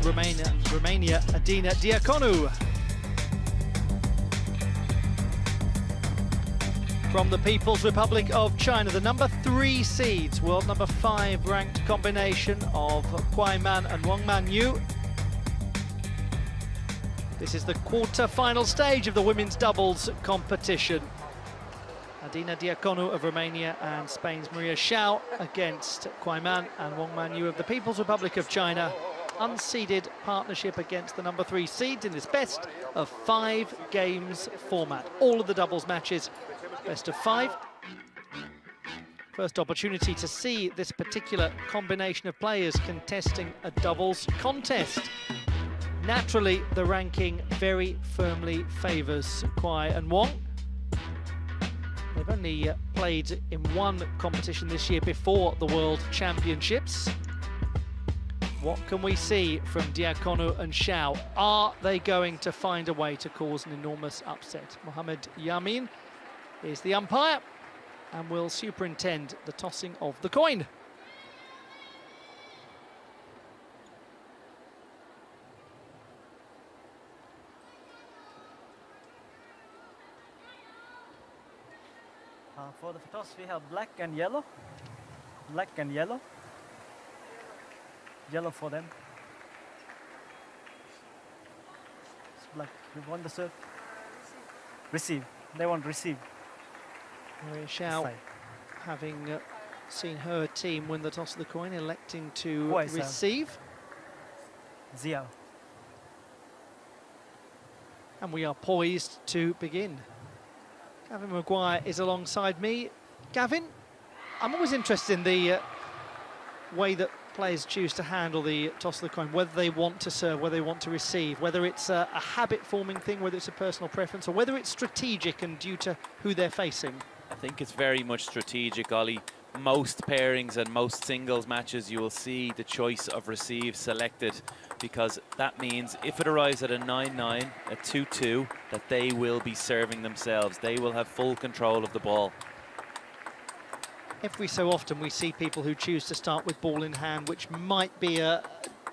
Romania, Adina DIACONU. From the People's Republic of China, the number 3 seeds, world number 5 ranked combination of KUAI and WANG Manyu. This is the quarter-final stage of the women's doubles competition. Adina DIACONU of Romania and Spain's Maria XIAO against KUAI and WANG Manyu of the People's Republic of China. Unseeded partnership against the number 3 seeds in this best of 5 games format. All of the doubles matches, best of 5. First opportunity to see this particular combination of players contesting a doubles contest. Naturally, the ranking very firmly favours KUAI and WANG. They've only played in one competition this year before the World Championships. What can we see from DIACONU and XIAO? Are they going to find a way to cause an enormous upset? Mohammed Yamin is the umpire and will superintend the tossing of the coin. For the toss, we have black and yellow. Black and yellow. Yellow for them. It's black. We want the serve. Receive. They want receive. Maria XIAO, having seen her team win the toss of the coin, electing to receive. XIAO. And we are poised to begin. Gavin Maguire is alongside me. Gavin, I'm always interested in the way that players choose to handle the toss of the coin, whether they want to serve, whether they want to receive, whether it's a habit-forming thing, whether it's a personal preference, or whether it's strategic and due to who they're facing. I think it's very much strategic, Ollie. Most pairings and most singles matches, you will see the choice of receive selected, because that means if it arrives at a 9-9, a 2-2, that they will be serving themselves. They will have full control of the ball. Every so often we see people who choose to start with ball in hand, which might be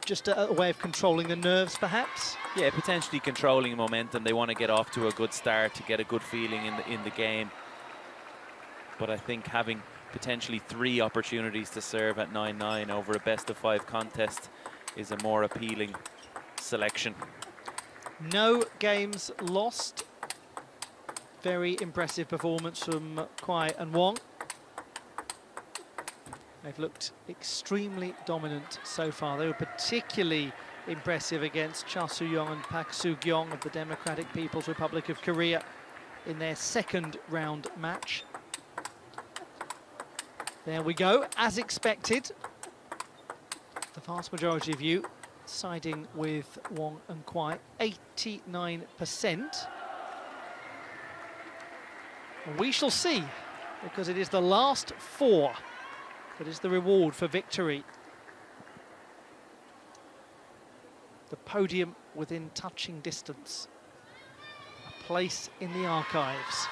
just a way of controlling the nerves, perhaps. Yeah, potentially controlling momentum. They want to get off to a good start to get a good feeling in the game. But I think having potentially 3 opportunities to serve at 9-9 over a best-of-5 contest is a more appealing selection. No games lost. Very impressive performance from KUAI and WANG. They've looked extremely dominant so far. They were particularly impressive against Cha Soo-young and Pak Soo-gyong of the Democratic People's Republic of Korea in their second round match. There we go, as expected. The vast majority of you siding with WANG and KUAI, 89%. And we shall see, because it is the last 4 that is the reward for victory. The podium within touching distance. A place in the archives.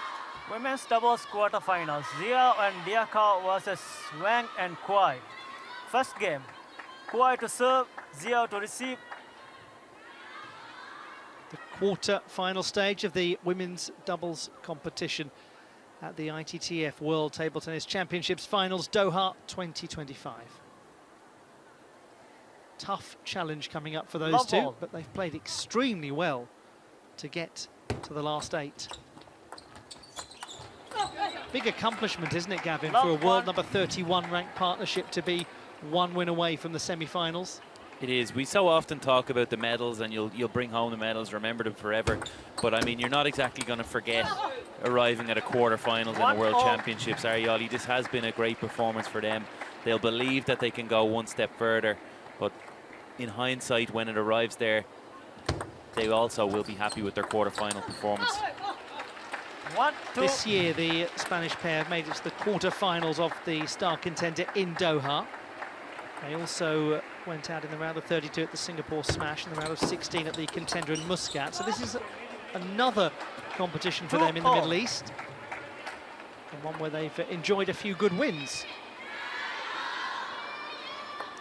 Women's doubles quarterfinals. XIAO and DIACONU versus WANG and KUAI. First game. KUAI to serve, XIAO to receive. The quarter-final stage of the women's doubles competition at the ITTF World Table Tennis Championships Finals, Doha 2025. Tough challenge coming up for those two, but they've played extremely well to get to the last 8. Big accomplishment, isn't it, Gavin, for a world number 31 ranked partnership to be 1 win away from the semi-finals? It is. We so often talk about the medals, and you'll bring home the medals, remember them forever. But I mean, you're not exactly going to forget arriving at a quarter-finals in the World Championships, are you, Ollie? This has been a great performance for them. They'll believe that they can go one step further, but in hindsight, when it arrives there, they also will be happy with their quarter-final performance. This year, the Spanish pair have made it to the quarter-finals of the star contender in Doha. They also went out in the round of 32 at the Singapore Smash, in the round of 16 at the contender in Muscat. So this is another competition for them in the Middle East, and one where they've enjoyed a few good wins.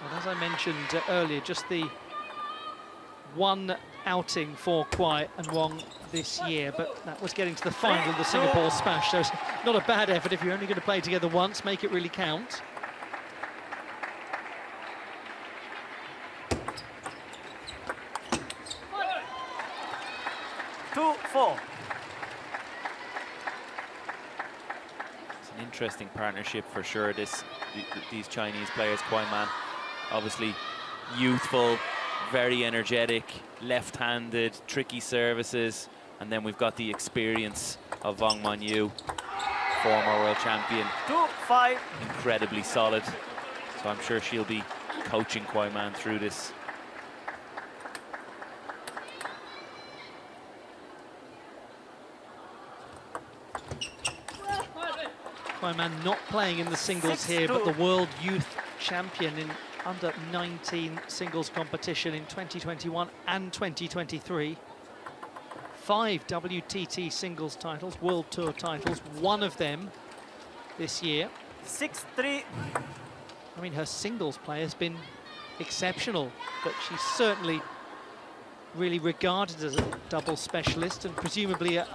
And as I mentioned earlier, just the one outing for KUAI and Wang this year, but that was getting to the final of the Singapore Smash, so it's not a bad effort. If you're only going to play together once, make it really count. It's an interesting partnership for sure, these Chinese players. Kuaiman, obviously youthful, very energetic, left-handed, tricky services, and then we've got the experience of WANG Manyu, former world champion. 2-5. Incredibly solid, so I'm sure she'll be coaching Kuaiman through this. Kuaiman not playing in the singles here, but the world youth champion in under 19 singles competition in 2021 and 2023. 5 WTT singles titles, World Tour titles, one of them this year. 6-3. I mean, her singles play has been exceptional, but she's certainly really regarded as a double specialist and presumably a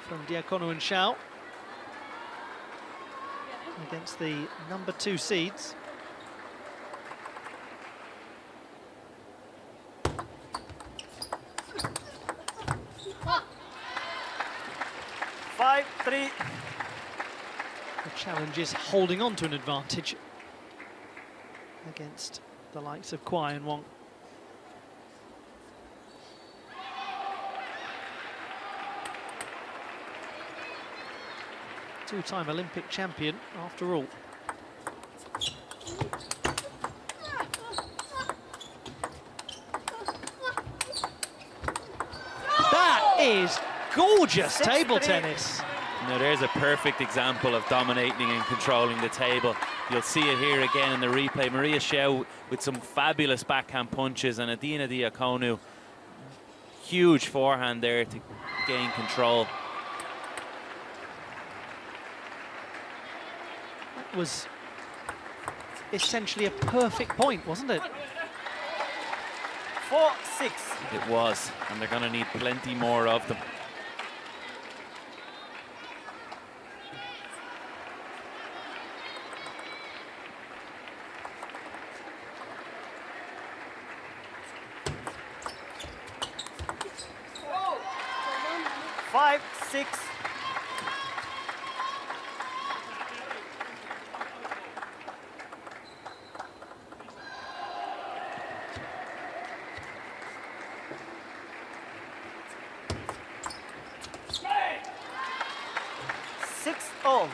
from DIACONU and XIAO against the number 2 seeds. Three. The challenge is holding on to an advantage against the likes of KUAI and WANG. Two-time Olympic champion, after all. That is gorgeous table tennis. Now there's a perfect example of dominating and controlling the table. You'll see it here again in the replay. Maria XIAO with some fabulous backhand punches, and Adina DIACONU, huge forehand there to gain control. That was essentially a perfect point, wasn't it? 4-6. It was, and they're going to need plenty more of them. Five, 6. Six all.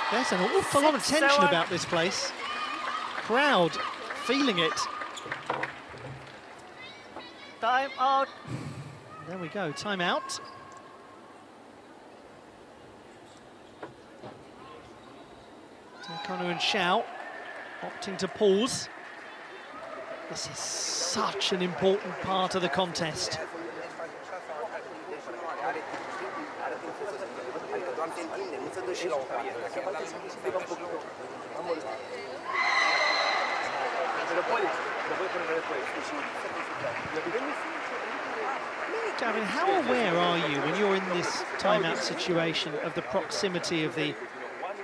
There's an awful lot of 6, tension 7. about this place. Crowd feeling it. Time out. There we go, time out. DIACONU and XIAO opting to pause. This is such an important part of the contest. Gavin, how aware are you when you're in this timeout situation of the proximity of the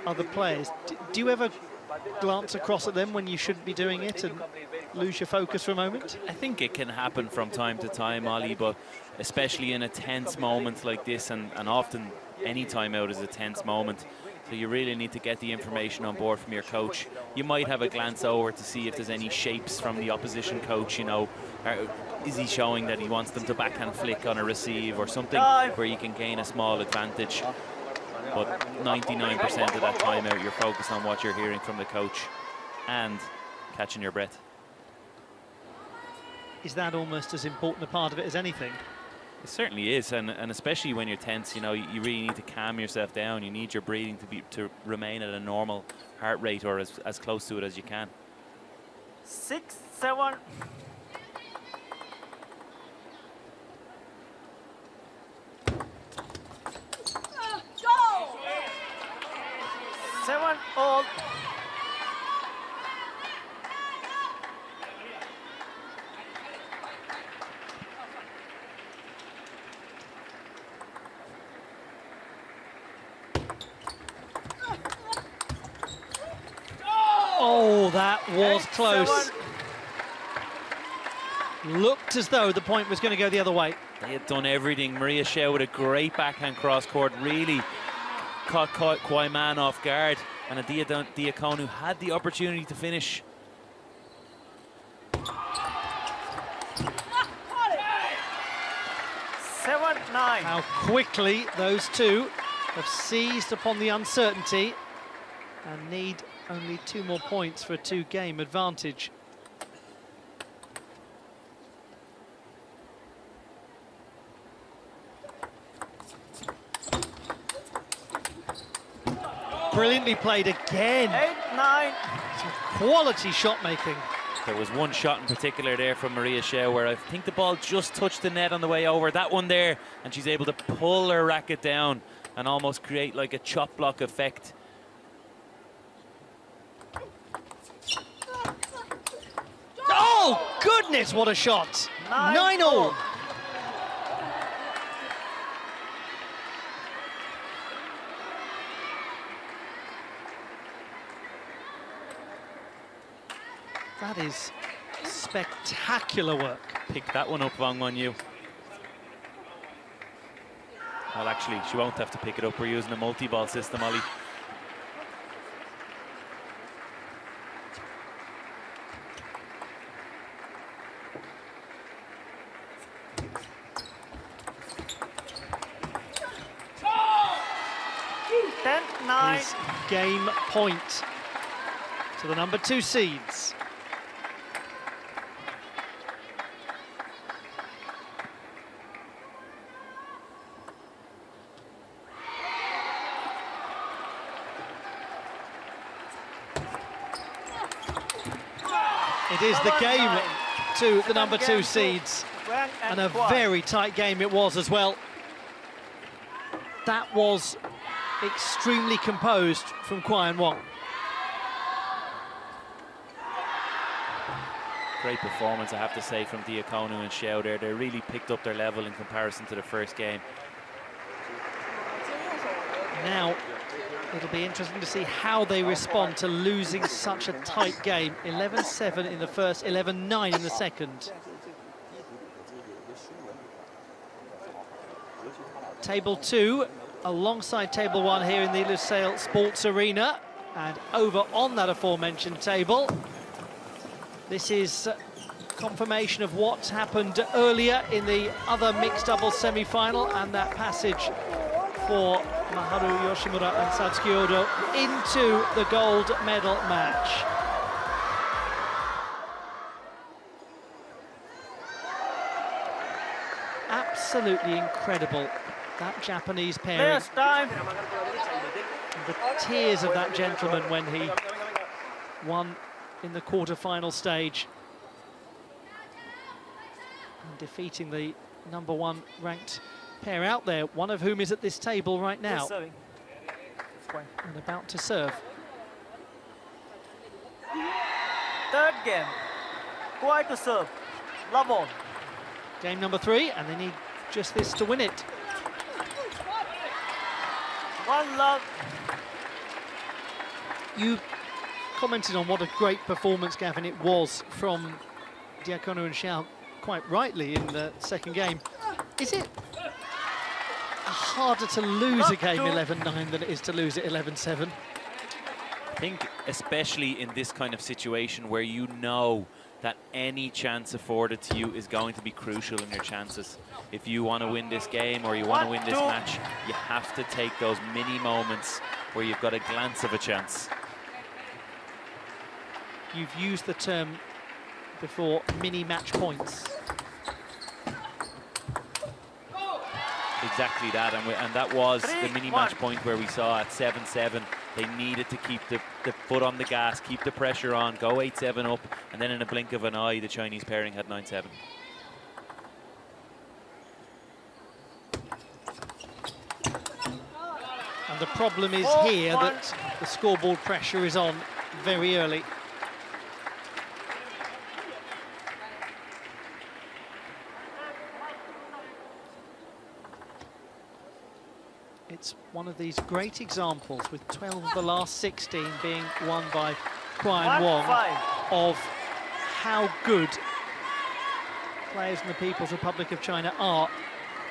other players? Do you ever glance across at them when you shouldn't be doing it and lose your focus for a moment? I think it can happen from time to time, Ollie, but especially in a tense moment like this, and often any timeout is a tense moment. So you really need to get the information on board from your coach. You might have a glance over to see if there's any shapes from the opposition coach, you know. Is he showing that he wants them to backhand flick on a receive or something where you can gain a small advantage? But 99% of that timeout, you're focused on what you're hearing from the coach and catching your breath. Is that almost as important a part of it as anything? It certainly is, and especially when you're tense, you know, you really need to calm yourself down. You need your breathing to remain at a normal heart rate, or as close to it as you can. 6, 7. Seven all. Oh, that was 8, close. 7. Looked as though the point was going to go the other way. They had done everything. Maria XIAO with a great backhand cross court, really caught kuaiman off guard, and Adina DIACONU had the opportunity to finish. Seven, 9. How quickly those two have seized upon the uncertainty and need only 2 more points for a 2-game advantage. brilliantly played again. 8-9. Some quality shot making. There was one shot in particular there from Maria Schell where I think the ball just touched the net on the way over. That one there, and she's able to pull her racket down and almost create like a chop block effect. Oh, goodness, what a shot. 9-all. That is spectacular work. Pick that one up, WANG Manyu. Well, actually, she won't have to pick it up. We're using a multi-ball system, Ollie. His game point to the number 2 seeds. It is the game to the number 2 seeds, and a very tight game it was as well. That was extremely composed from KUAI and WANG. Great performance, I have to say, from DIACONU and XIAO there. They really picked up their level in comparison to the first game. Now, it'll be interesting to see how they respond to losing such a tight game. 11-7 in the first, 11-9 in the second. Table 2, alongside Table 1 here in the Lusail Sports Arena. And over on that aforementioned table, this is confirmation of what happened earlier in the other mixed doubles semi-final, and that passage for Maharu Yoshimura and Satsuki Odo into the gold medal match. Absolutely incredible, that Japanese pairing. Time. The tears of that gentleman when he won in the quarter-final stage, and defeating the number 1 ranked pair out there, one of whom is at this table right now and about to serve. Third game, KUAI to serve, love on. Game number 3, and they need just this to win it. 1 love. You commented on what a great performance, Gavin, it was from DIACONU and XIAO, quite rightly, in the second game. Is it harder to lose a game 11-9 than it is to lose it 11-7? I think especially in this kind of situation where you know that any chance afforded to you is going to be crucial in your chances. If you want to win this game or you want to win this match, you have to take those mini moments where you've got a glance of a chance. You've used the term before, mini match points. Exactly that, and that was the mini match point where we saw at 7-7 they needed to keep the foot on the gas, keep the pressure on, go 8-7 up, and then in a blink of an eye the Chinese pairing had 9-7. And the problem is here that the scoreboard pressure is on very early. It's one of these great examples, with 12 of the last 16 being won by KUAI and WANG, of how good players in the People's Republic of China are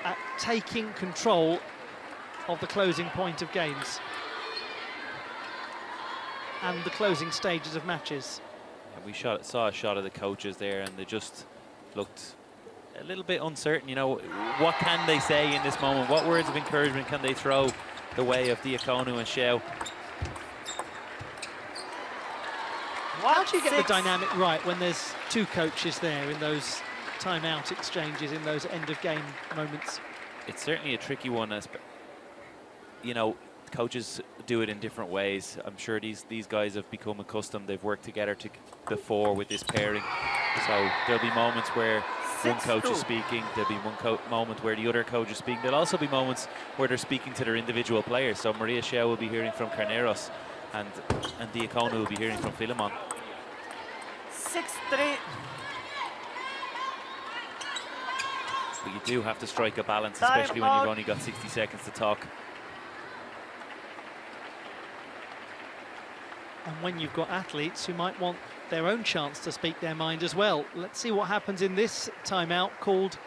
at taking control of the closing point of games and the closing stages of matches. And we saw a shot of the coaches there, and they just looked a little bit uncertain. You know, what can they say in this moment? What words of encouragement can they throw the way of DIACONU and XIAO? How do you get the dynamic right when there's 2 coaches there in those timeout exchanges, in those end of game moments? It's certainly a tricky one, as you know, coaches do it in different ways. I'm sure these guys have become accustomed. They've worked together before with this pairing. So there'll be moments where one coach is speaking. There'll be one moment where the other coach is speaking. There'll also be moments where they're speaking to their individual players. So Maria XIAO will be hearing from Carneros, and DIACONU will be hearing from Philemon. 6-3. But you do have to strike a balance, especially when you've only got 60 seconds to talk. And when you've got athletes who might want their own chance to speak their mind as well. Let's see what happens in this timeout called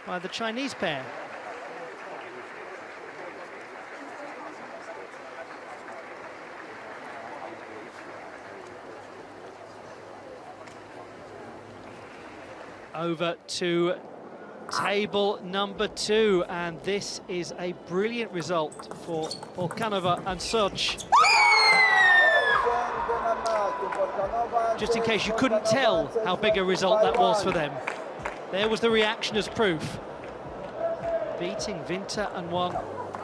by the Chinese pair. Over to table number 2, and this is a brilliant result for Volkanova and Soch. Just in case you couldn't tell how big a result that was for them, there was the reaction as proof. Beating Winter and Wang,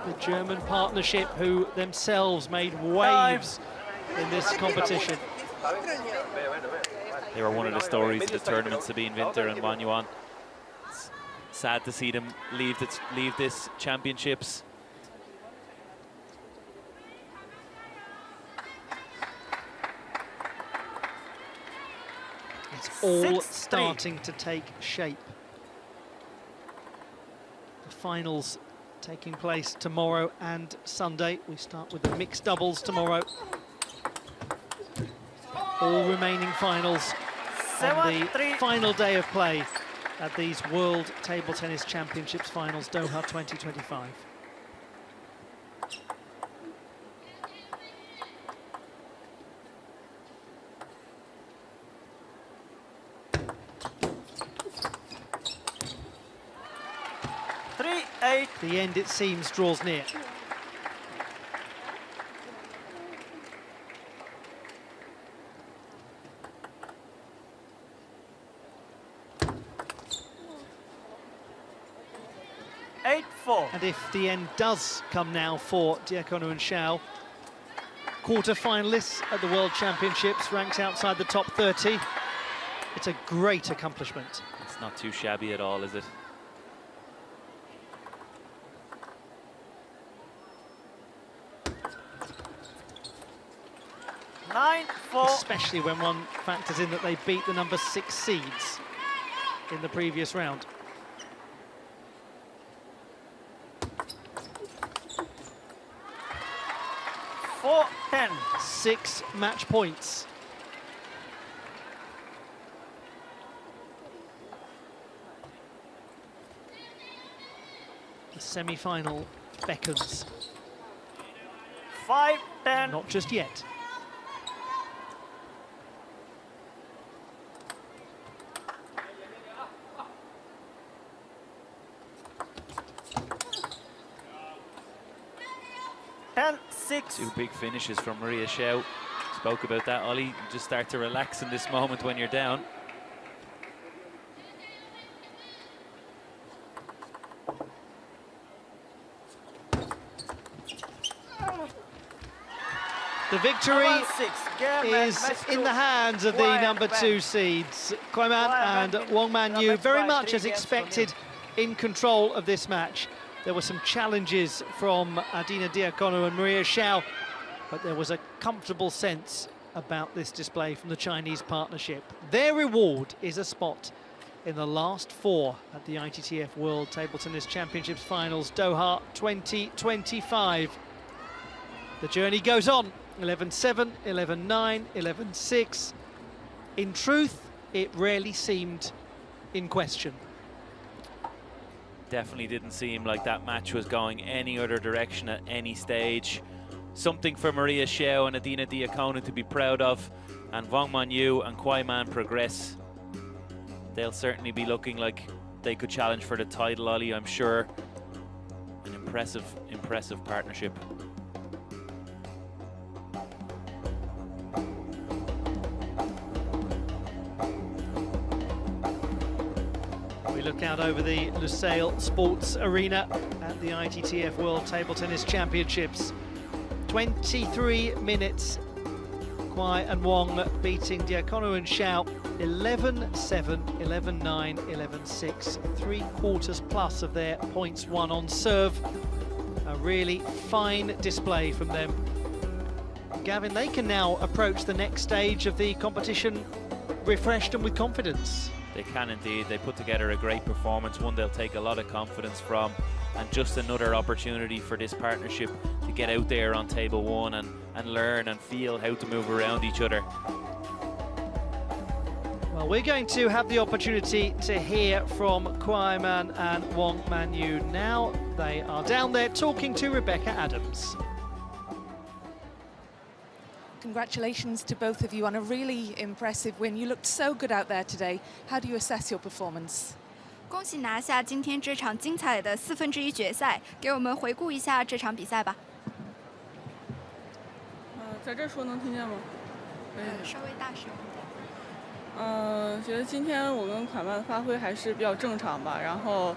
the German partnership who themselves made waves in this competition. They were one of the stories of the tournament, Sabine Winter and Wang Yuan. It's sad to see them leave this championships. It's all starting to take shape. The finals taking place tomorrow and Sunday. We start with the mixed doubles tomorrow. All remaining finals on the final day of play at these World Table Tennis Championships Finals, Doha 2025. The end, it seems, draws near. And if the end does come now for DIACONU and XIAO, quarter-finalists at the World Championships, ranked outside the top 30, it's a great accomplishment. It's not too shabby at all, is it? Especially when one factors in that they beat the number 6 seeds in the previous round. Four, 10. 6 match points. The semi-final beckons. 5-10. Not just yet. Two big finishes from Maria XIAO. Spoke about that, Ollie. You just start to relax in this moment when you're down. The victory is in the hands of the number 2 seeds, KUAI and WANG Manyu, very much as expected in control of this match. There were some challenges from Adina DIACONU and Maria XIAO, but there was a comfortable sense about this display from the Chinese partnership. Their reward is a spot in the last 4 at the ITTF World Table Tennis Championships Finals, Doha 2025. The journey goes on, 11-7, 11-9, 11-6. In truth, it rarely seemed in question. Definitely didn't seem like that match was going any other direction at any stage. Something for Maria XIAO and Adina DIACONU to be proud of, and WANG Manyu and kuaiman progress. They'll certainly be looking like they could challenge for the title, Ollie, I'm sure. An impressive partnership. We look out over the Lusail Sports Arena at the ITTF World Table Tennis Championships. 23 minutes. KUAI and Wang beating DIACONU and XIAO 11-7, 11-9, 11-6. 3/4 plus of their points won on serve. A really fine display from them. Gavin, they can now approach the next stage of the competition refreshed and with confidence. They can indeed. They put together a great performance, one they'll take a lot of confidence from, and just another opportunity for this partnership to get out there on table one and learn and feel how to move around each other. Well, we're going to have the opportunity to hear from kuaiman and WANG Manyu now. They are down there talking to Rebecca Adams. Congratulations to both of you on a really impressive win. You looked so good out there today. How do you assess your performance? 恭喜拿下今天这场精彩的1/4决赛，给我们回顾一下这场比赛吧。在这说能听见吗？稍微大声一点。觉得今天我跟款曼的发挥还是比较正常吧，然后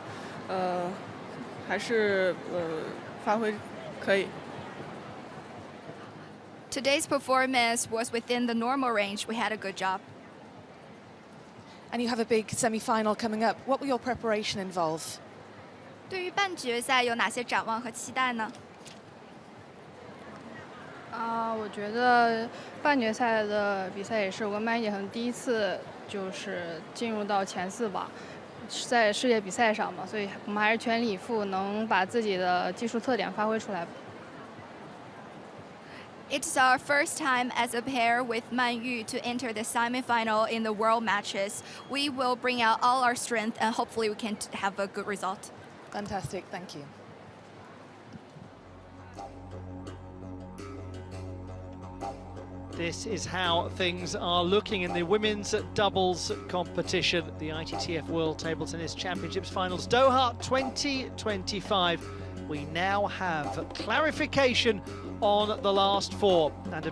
还是发挥可以。 Today's performance was within the normal range. We had a good job. And you have a big semi-final coming up. What will your preparation involve? 对于半决赛有哪些展望和期待呢？我觉得半决赛的比赛也是我跟曼姐第一次就是进入到前4吧，在世界比赛上嘛，所以我们还是全力以赴，能把自己的技术特点发挥出来。 It's our first time as a pair with Manyu to enter the semi-final in the world matches. We will bring out all our strength and hopefully we can have a good result. Fantastic, thank you. This is how things are looking in the women's doubles competition, the ITTF World Table Tennis Championships Finals Doha 2025. We now have clarification on the last 4 and